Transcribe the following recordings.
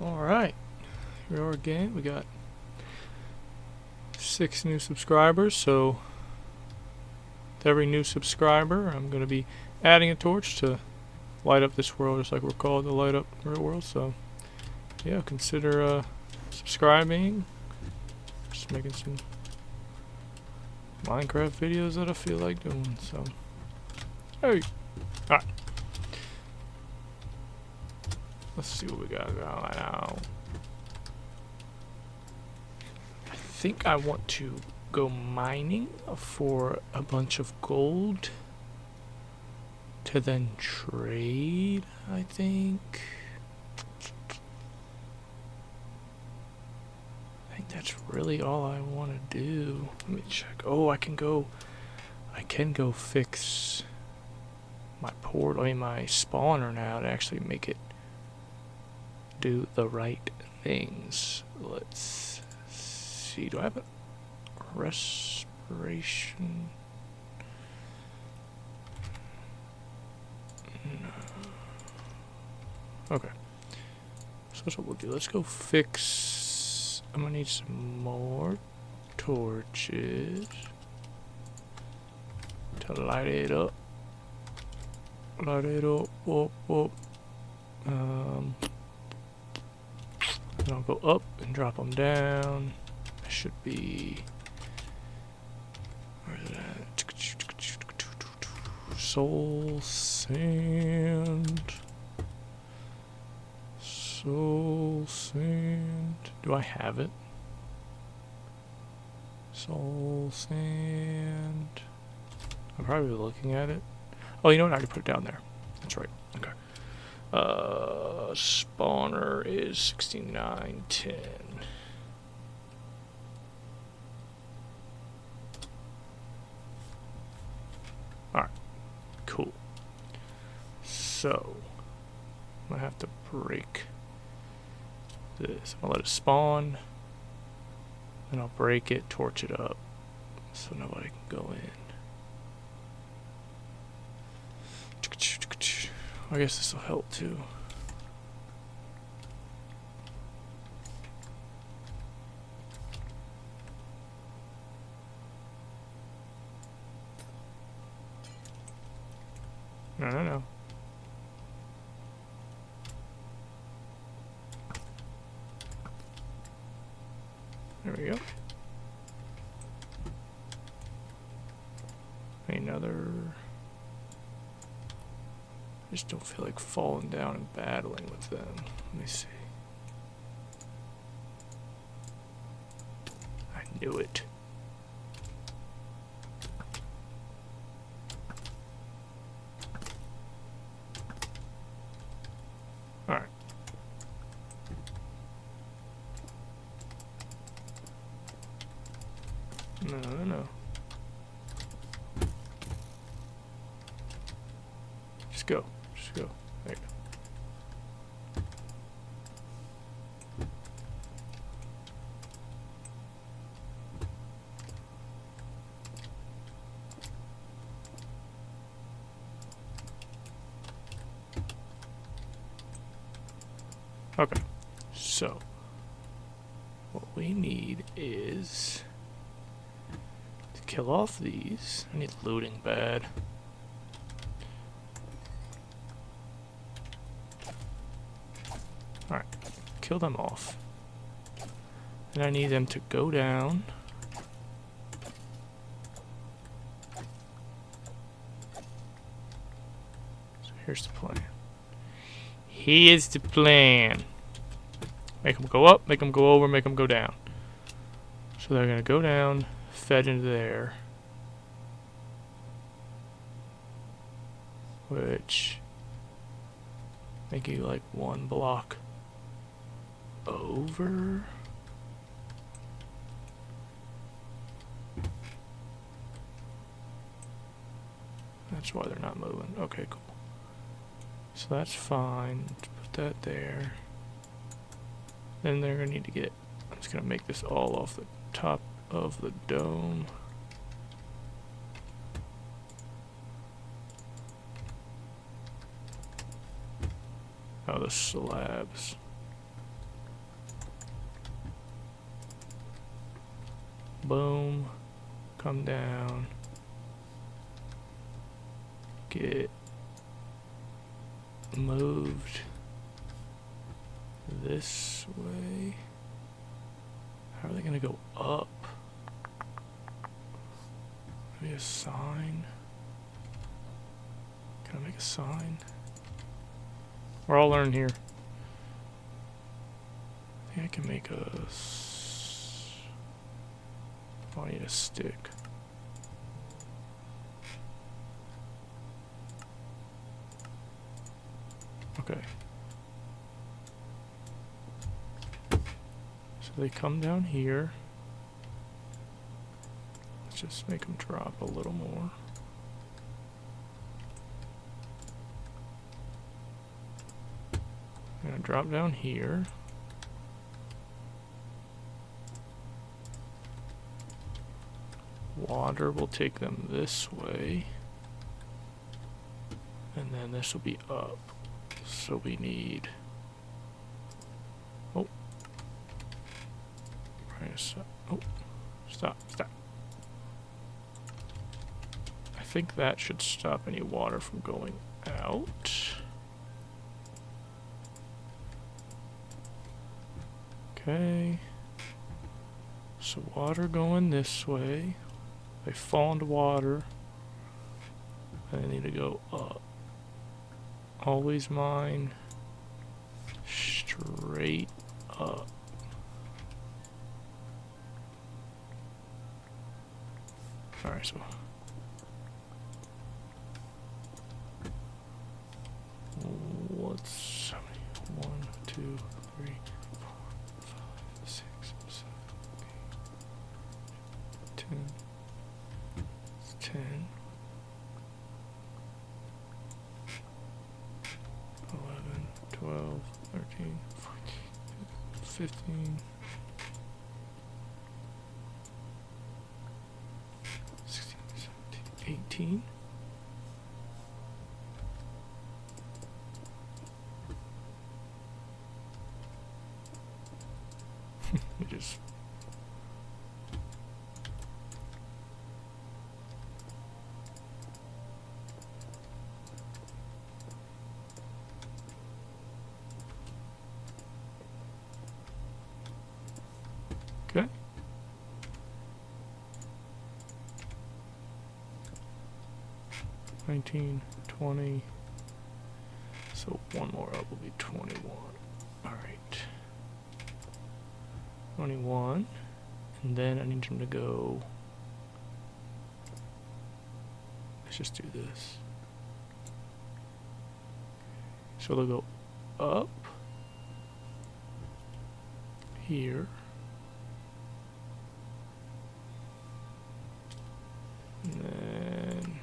Alright, here we are again. We got 6 new subscribers, so with every new subscriber, I'm going to be adding a torch to light up this world, just like we're called to light up the real world. So, yeah, consider subscribing. Just making some Minecraft videos that I feel like doing. So, hey, alright. Let's see what we got going on. I think I want to go mining for a bunch of gold to then trade, I think. I think that's really all I want to do. Let me check. Oh, I can go fix my my spawner now to actually make it do the right things. Let's see. Do I have a respiration? No. Okay. So that's what we'll do. Let's go fix. I'm gonna need some more torches to light it up. Light it up, up. Then I'll go up and drop them down. It should be. Where is that? Soul sand. Soul sand. Do I have it? Soul sand. I'm probably looking at it. Oh, you know what? I already put it down there. That's right. Okay. Spawner is 6910. Alright. Cool. So, I'm gonna have to break this. I'm gonna let it spawn. Then I'll break it, torch it up, so nobody can go in. I guess this will help too. No. There we go. Another. I just don't feel like falling down and battling with them. Let me see. I knew it. Alright. No. Just go. There you go. Okay. So, what we need is to kill off these. I need looting bad. Alright, kill them off. And I need them to go down. So here's the plan. Here's the plan. Make them go up, make them go over, make them go down. So they're going to go down, fed into there. Which make you like one block over. That's why they're not moving. Okay, cool. So that's fine. Let's put that there. Then they're gonna need to get. I'm just gonna make this all off the top of the dome. Oh, the slabs. Boom. Come down. Get moved this way. How are they gonna go up? Maybe a sign? Can I make a sign? We're all learning here. I think I can make a... Oh, I need a stick. Okay. So they come down here. Let's just make them drop a little more. I'm gonna drop down here. Water will take them this way. And then this will be up. So we need... Oh. Oh. Stop. I think that should stop any water from going out. Okay. So water going this way. They fall into water. And they need to go up. Always mine straight up. Alright, so what's how many? 1, 2, 3, 4, 5, 6, 7, 8, 10. It's 10. 11, 12, 13, 14, 15, 16, 17, 18. We just... Okay. $19, $20. So one more up will be 21. All right. 21. And then I need them to go... Let's just do this. So they'll go up here. And then...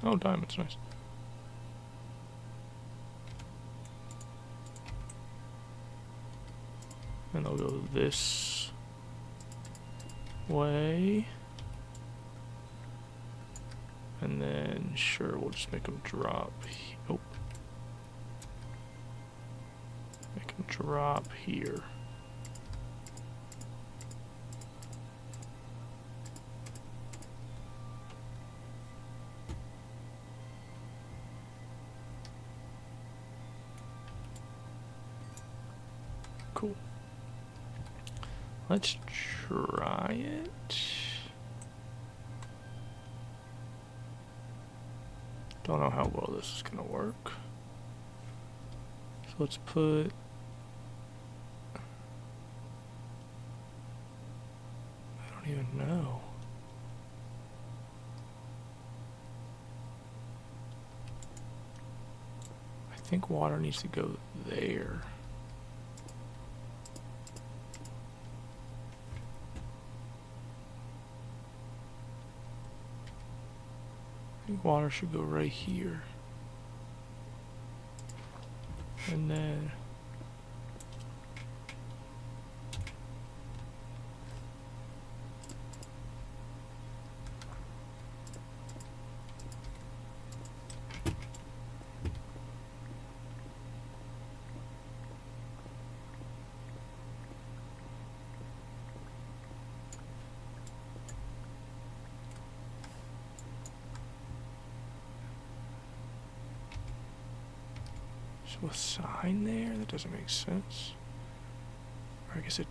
Oh, diamonds, nice. And they'll go this way. And then, sure, we'll just make them drop. Oh. Make them drop here. Cool. Let's try it. Don't know how well this is gonna work. So let's put... I don't even know. I think water needs to go there. I think water should go right here. And then... So a sign there? That doesn't make sense. Or I guess it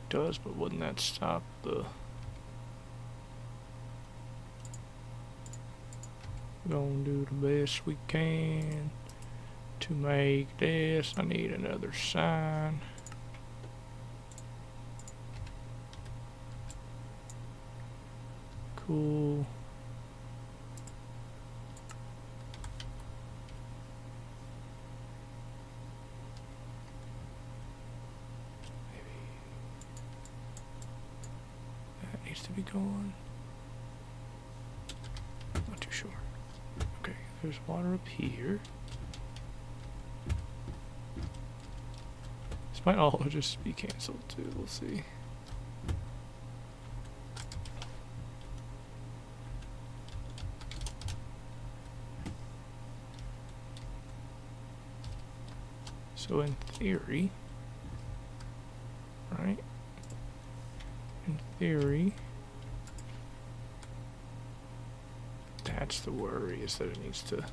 does, but wouldn't that stop the... Gonna do the best we can to make this. I need another sign. Cool. That needs to be gone. Not too sure. Okay, there's water up here. This might all just be canceled too, we'll see. So in theory, right? In theory, that's the worry, is that it needs to...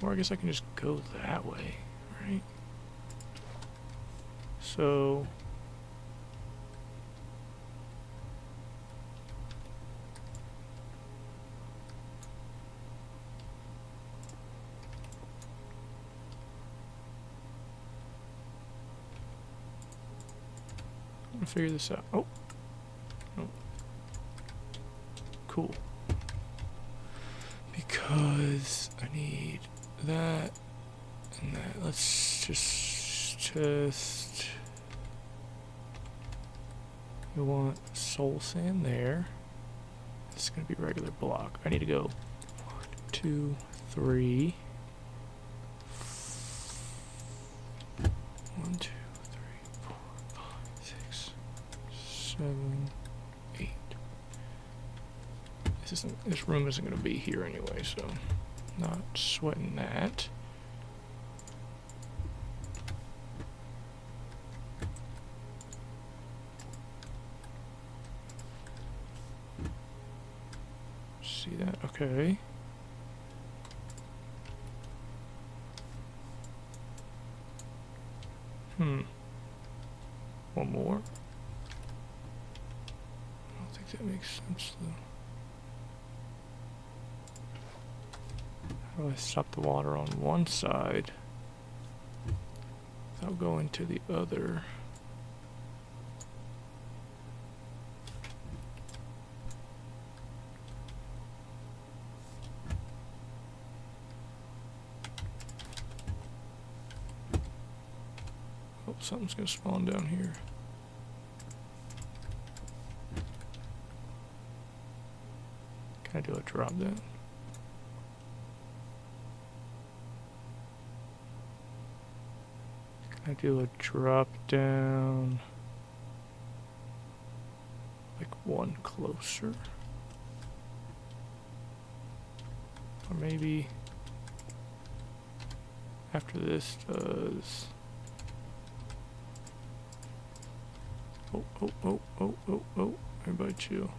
Or I guess I can just go that way, right? So... I'm gonna figure this out. Oh! No. Cool. Because I need that and that. Let's just you want soul sand there. This is gonna be regular block. I need to go 1, 2, 3. 1, 2, 3, 4, 5, 6, 7, 8. This room isn't gonna be here anyway, so not sweating that. See that? Okay. One more. I don't think that makes sense though. How do I stop the water on one side without going to the other? Oh, something's gonna spawn down here. Can I do a drop down? Can I do a drop down? Like one closer? Or maybe after this does... Oh, everybody chill.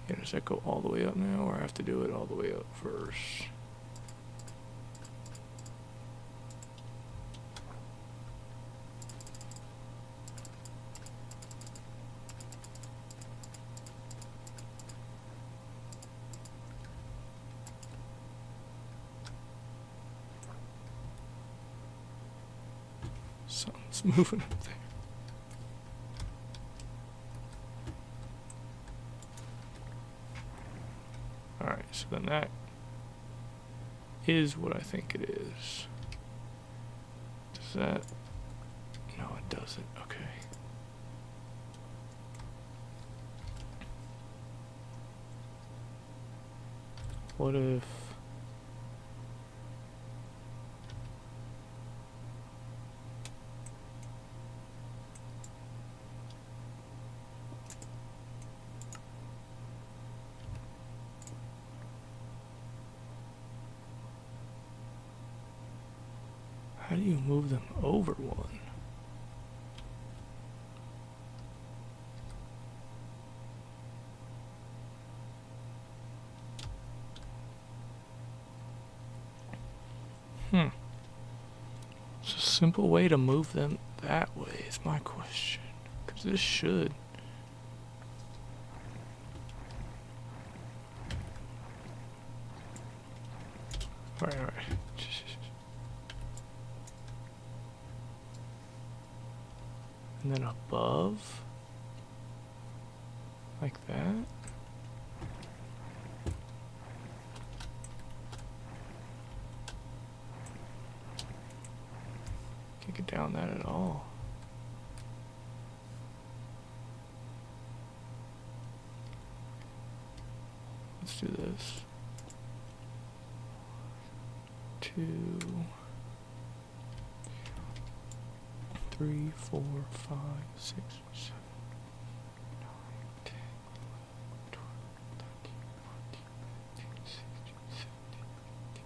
Yeah, does that go all the way up now, or I have to do it all the way up first? Something's moving up there. Alright, so then that is what I think it is. Does that... No, it doesn't. Okay. What if... How do you move them over one? It's a simple way to move them that way is my question. Because this should. Alright. And then above. Like that. Can't get down that at all. Let's do this. 2, 3, 4, 5, 6, 7, 9, 10, 11, 12, 13, 14, 15, 16, 17, 18,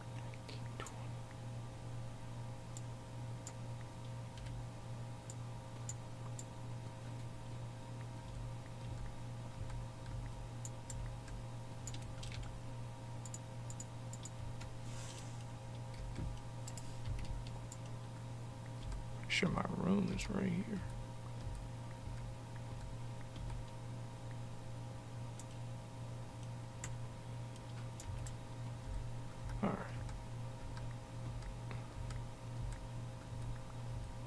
19, 20. Sure, my room is right here. Alright.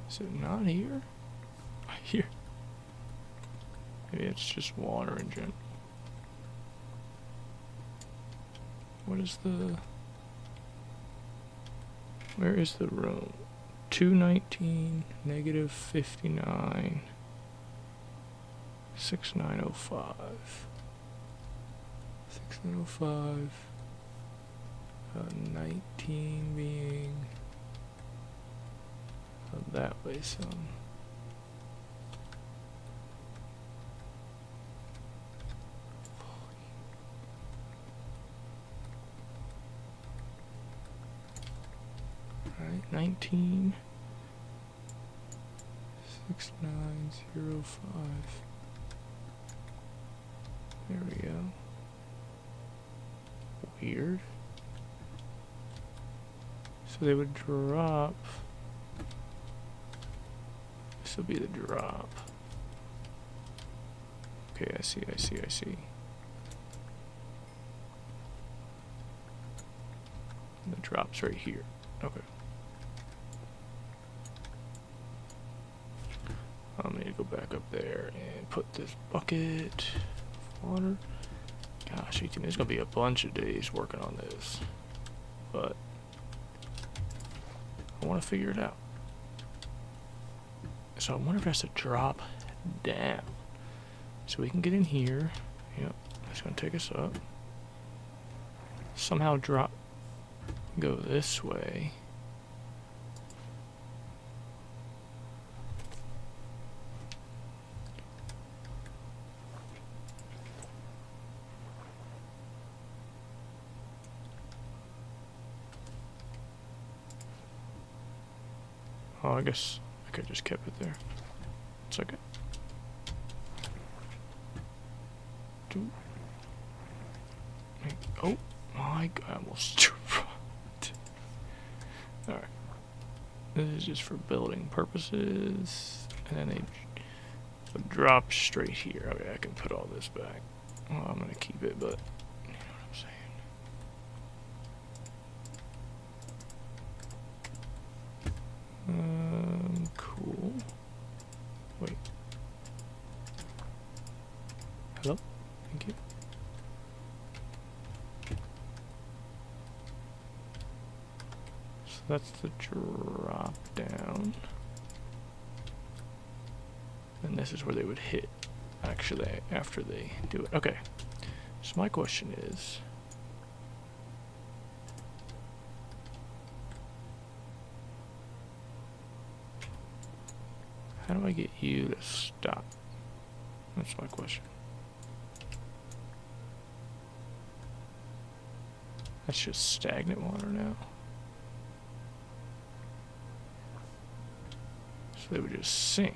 Is it not here? Here. Maybe it's just water in general. What is the... Where is the room? 219, negative 59, 6905. 6905. 19 being that way some. Right, 19 6905. There we go. Weird. So they would drop. This will be the drop. Okay, I see. And the drop's right here. Okay. I'm gonna go back up there and put this bucket of water. Gosh, there's gonna be a bunch of days working on this, but I want to figure it out. So I wonder if it has to drop down so we can get in here. Yep, that's gonna take us up. Somehow go this way. Oh, I guess I could just kept it there. It's okay. Oh my god, I almost dropped. Alright. This is just for building purposes. And then they drop straight here. Okay, I can put all this back. Well, I'm gonna keep it, but you know what I'm saying. Cool. Wait. Hello? Thank you. So that's the drop down. And this is where they would hit, actually, after they do it. Okay. So my question is... how do I get you to stop? That's my question. That's just stagnant water now. So they would just sink.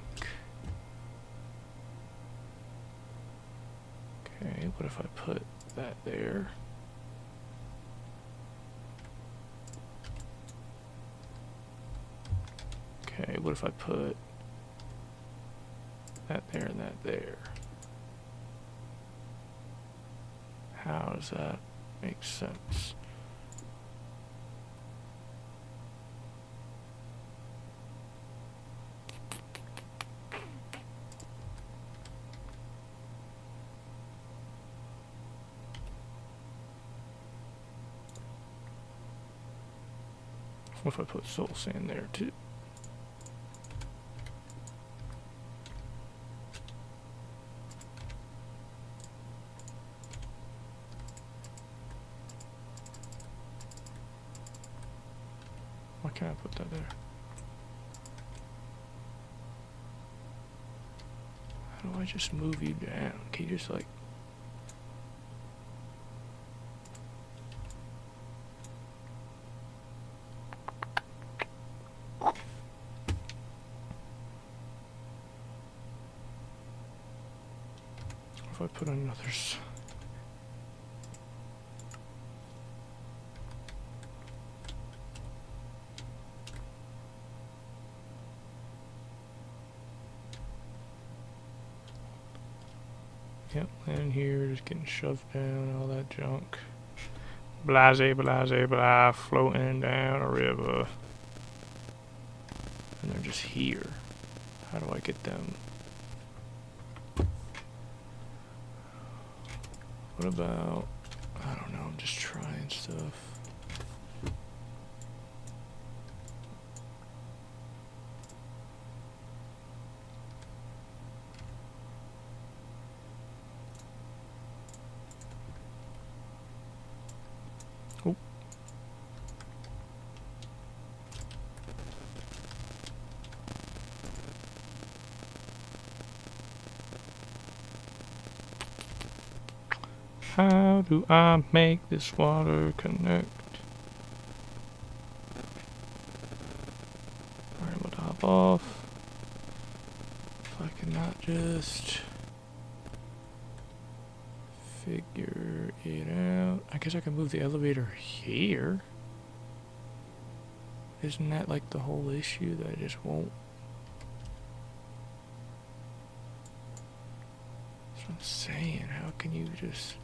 Okay, what if I put that there? Okay, what if I put that there and that there? How does that make sense? What if I put soul sand there too? Why can't I put that there? How do I just move you down? Can you just like... If I put another... Yep, land here, just getting shoved down, all that junk. Blase, blase, blah, floating down a river. And they're just here. How do I get them? What about... I don't know, I'm just trying stuff. Oh. How do I make this water connect? Alright, I'm gonna hop off. If I cannot just figure it out. I guess I can move the elevator here. Isn't that like the whole issue that I just won't? That's what I'm saying. How can you just...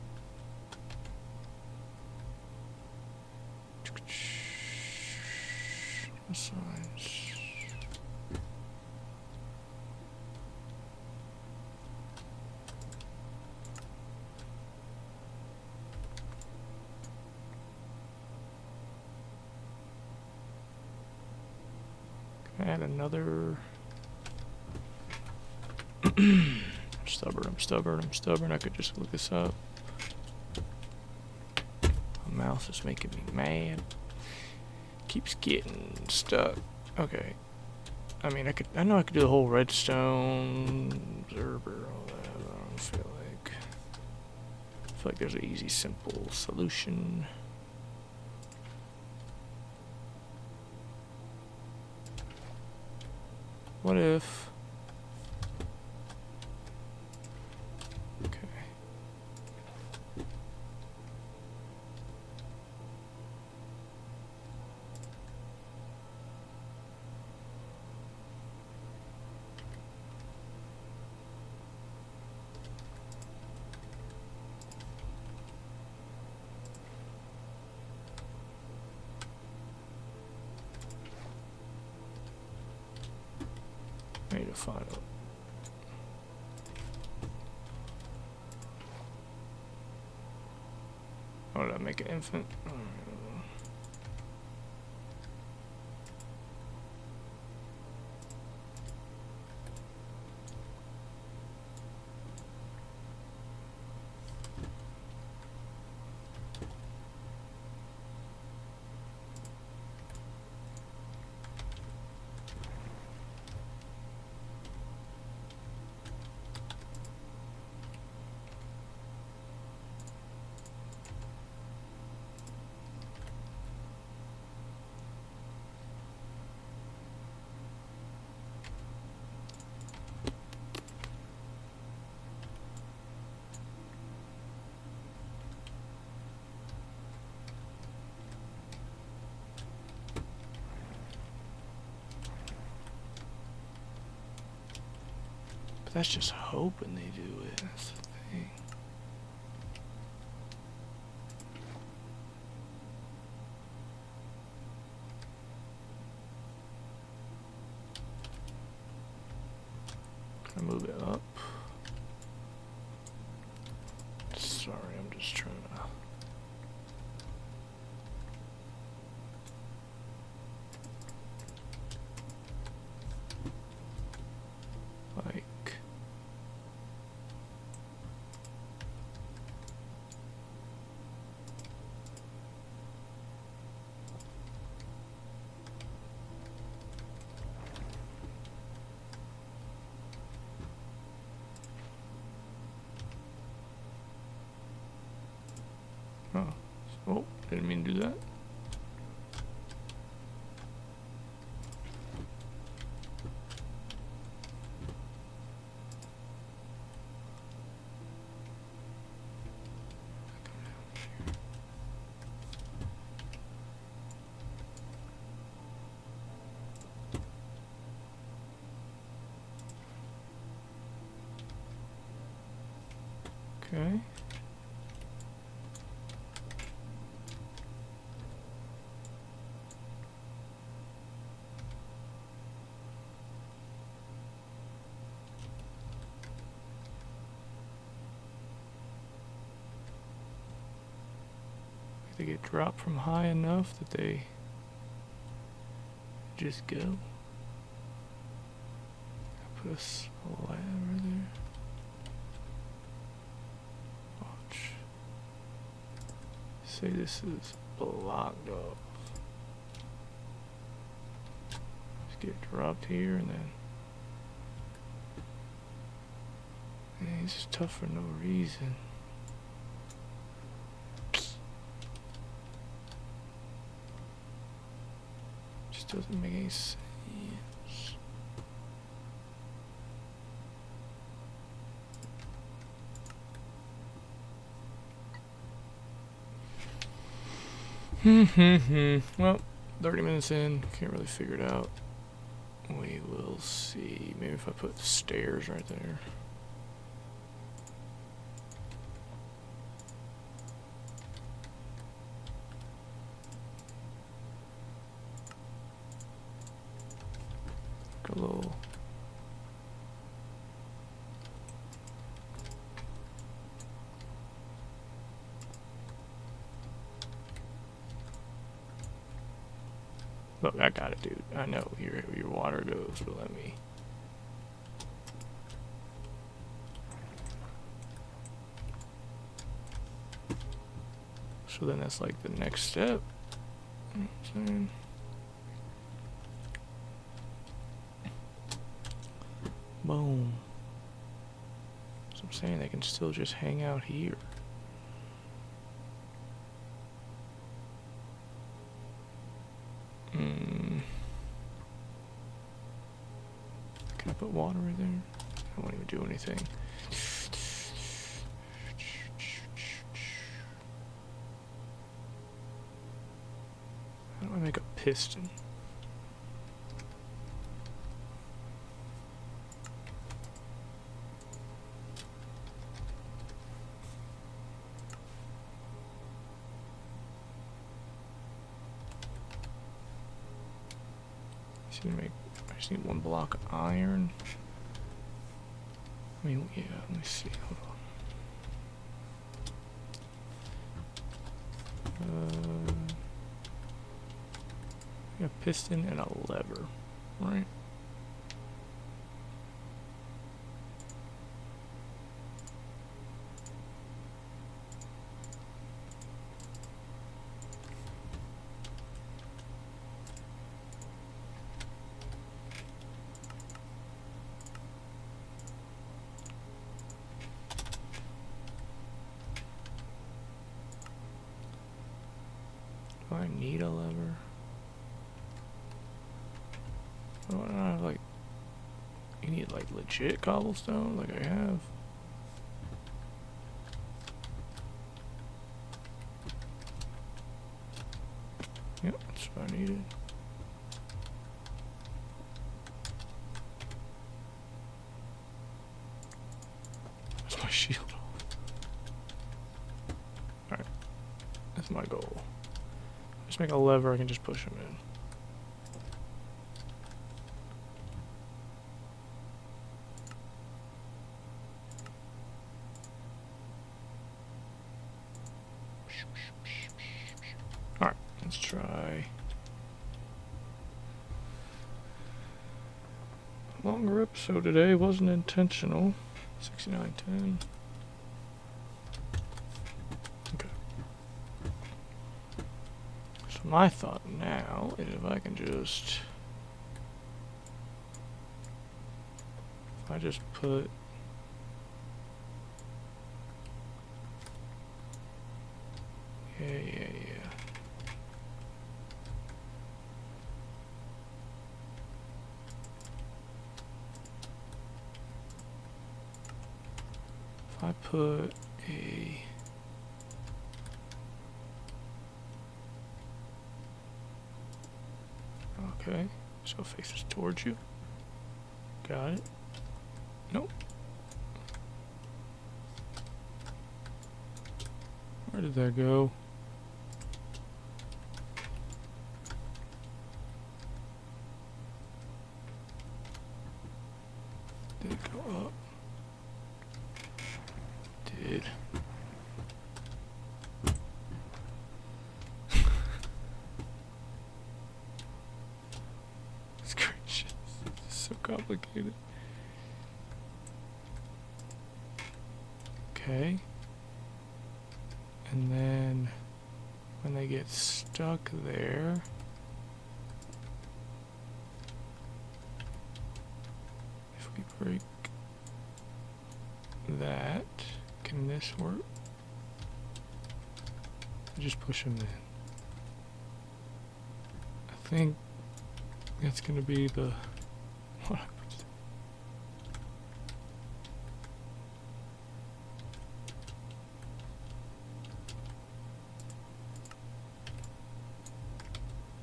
Signs. Add another. I'm stubborn. I could just look this up. My mouse is making me mad. Keeps getting stuck. Okay. I mean, I know I could do the whole redstone observer, all that. I don't feel like there's an easy, simple solution. What if... Okay. I need to find it. Oh, did I make it infinite? that's just hoping they do it. That's the thing. Can I move it up? Sorry, I'm just trying to... like... Oh, didn't mean to do that. Okay. They get dropped from high enough that they just go. Put a ladder there. Watch. Say this is blocked off. Just get dropped here and then. Man, it's just tough for no reason. Doesn't make any sense. Well, 30 minutes in, can't really figure it out. We will see. Maybe if I put the stairs right there. A little. Look, I got it, dude. I know your water goes, but let me. So then that's like the next step. You know what I'm saying? Boom. So I'm saying they can still just hang out here. Can I put water in there? I won't even do anything. How do I make a piston? I just need one block of iron. I mean, yeah, let me see. Hold on. A piston and a lever, right? Do I need a lever? Oh, I don't have, like, you need like legit cobblestone like I have. Yep, that's what I needed. shield off. Alright. That's my goal. Just make a lever, I can just push him in. Alright, let's try. Longer episode today, wasn't intentional. 69:10. Okay. So my thought now is if I can just, if I just put yeah. If I put a okay, so it faces towards you. Got it. Nope. Where did that go? Did it go up? Did. It's gracious. It's so complicated. Okay. And then when they get stuck there, if we break that, can this work? Just push them in. I think that's gonna be the what happens.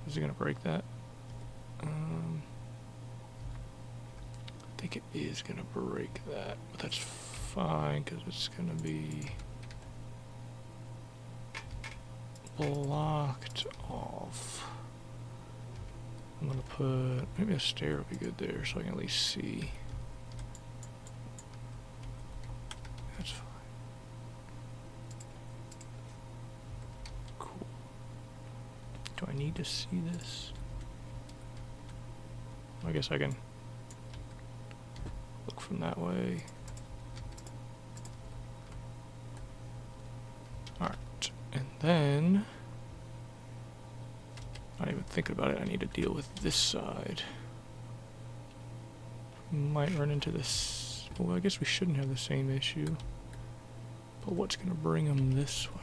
Is it gonna break that? I think it is gonna break that, but that's fine because it's gonna be blocked off. I'm gonna put maybe a stair would be good there so I can at least see. That's fine. Cool. Do I need to see this? I guess I can look from that way. Alright, and then not even thinking about it, I need to deal with this side. Might run into this. Well, I guess we shouldn't have the same issue. But what's gonna bring them this way?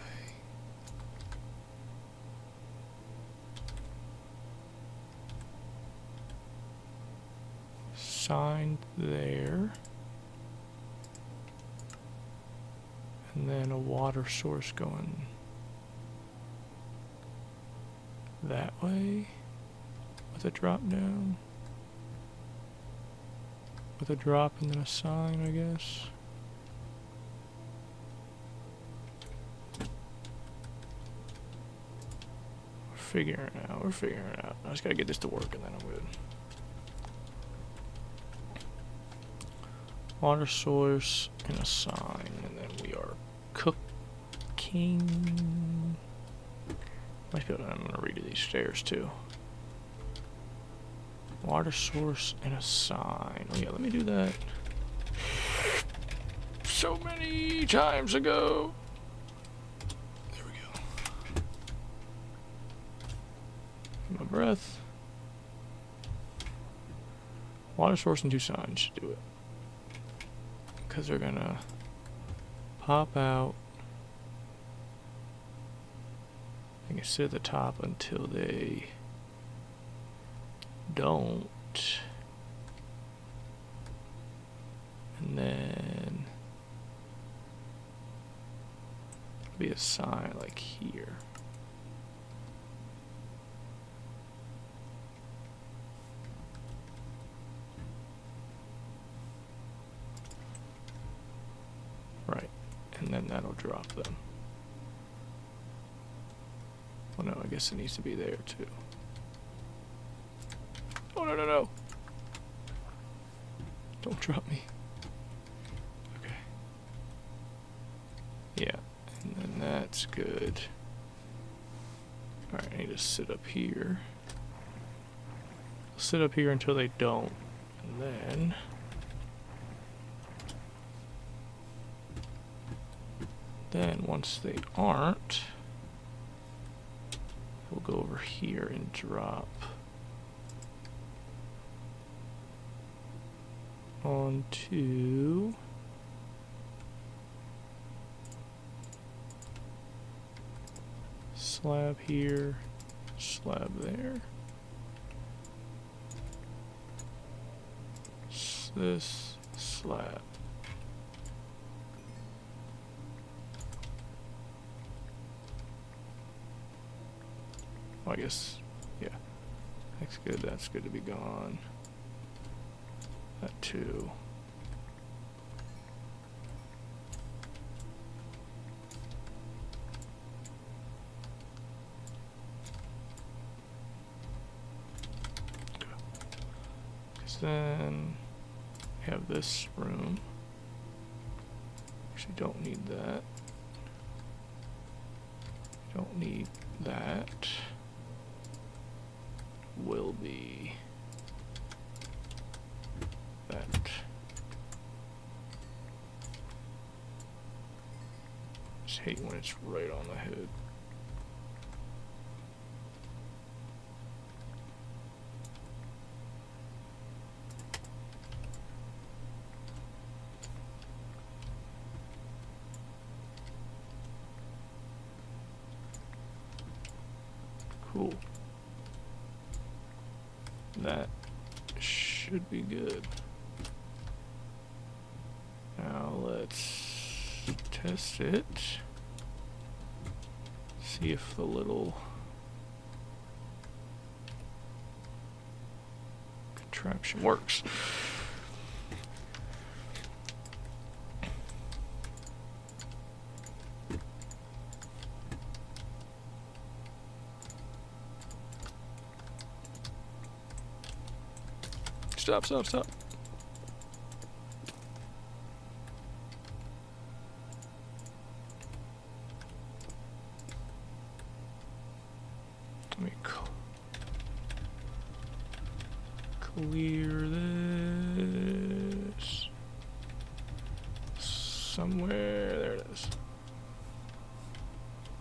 Sign there. And then a water source going that way with a drop down. With a drop and then a sign, I guess. We're figuring it out. We're figuring it out. I just gotta get this to work and then I'm good. Water source and a sign, and then we are cooking. Might be able to, I'm gonna redo these stairs too. Water source and a sign. Oh yeah, let me do that. So many times ago. There we go. My breath. Water source and two signs should do it. Because they're gonna pop out. I can sit at the top until they don't. And then be a sign like here. Right. and then that'll drop them. Well, no, I guess it needs to be there too. Oh, no, no, no. Don't drop me. Okay. Yeah, and then that's good. Alright, I need to sit up here. I'll sit up here until they don't. And then once they aren't, we'll go over here and drop onto slab here, slab there. This slab. Oh, I guess, yeah. That's good. That's good to be gone. That too. Because then we have this room. Actually, don't need that. Don't need that. Will be that. Just hate when it's right on the head. Cool. That should be good. Now let's test it. See if the little contraption works. Stop, stop, stop. Let me clear this somewhere. There it is.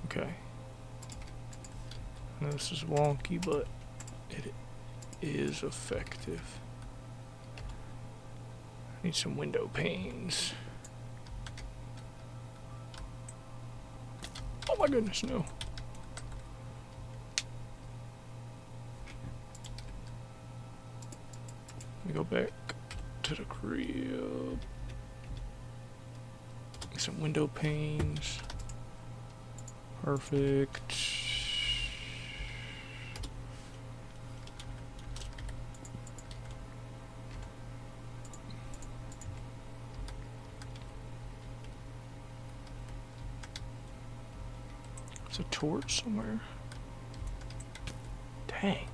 Okay. I know this is wonky, but it is effective. Need some window panes. Oh my goodness, no. Let me go back to the crib. Get some window panes. Perfect. A torch somewhere. Dang.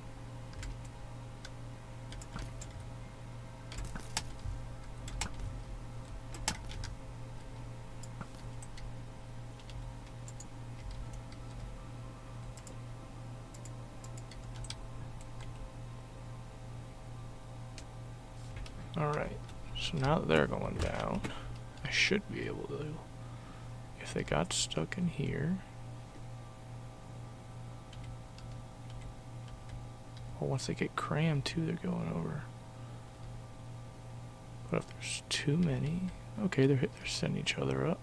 Alright, so now that they're going down, I should be able to, if they got stuck in here. Well, once they get crammed too, they're going over. But if there's too many, okay, they're setting each other up.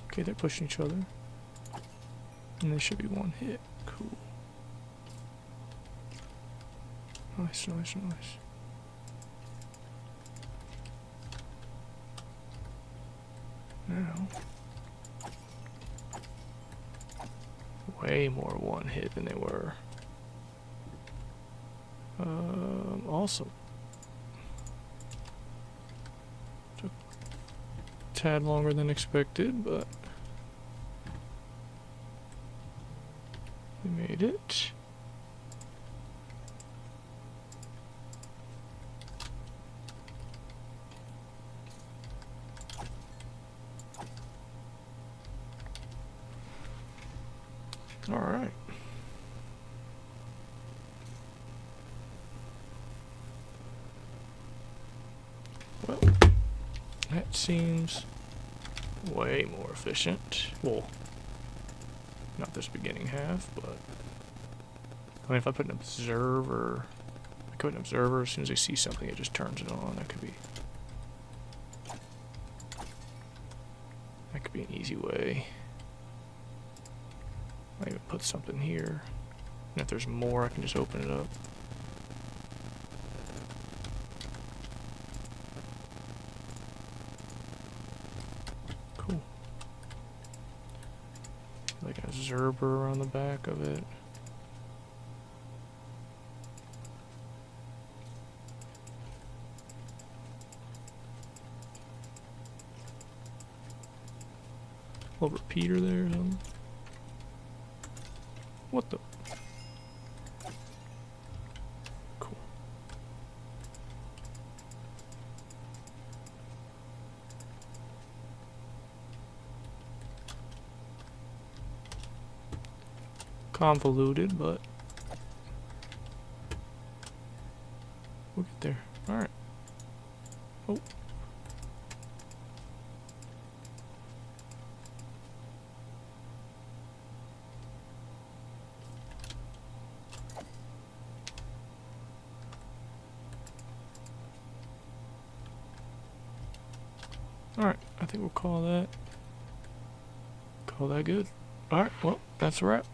Okay, they're pushing each other. And they should be one hit. Cool. Nice, nice, nice. way more one hit than they were. Awesome. Took a tad longer than expected, but we made it. All right. Well, that seems way more efficient. Well, not this beginning half, but I mean, if I put an observer, as soon as I see something, it just turns it on. That could be an easy way. I even put something here, and if there's more, I can just open it up. Cool. Like an observer on the back of it. A little repeater there or something. What the? Cool. Convoluted, but we'll get there. Alright. Oh. Alright, I think we'll call that good. Alright, well, that's a wrap.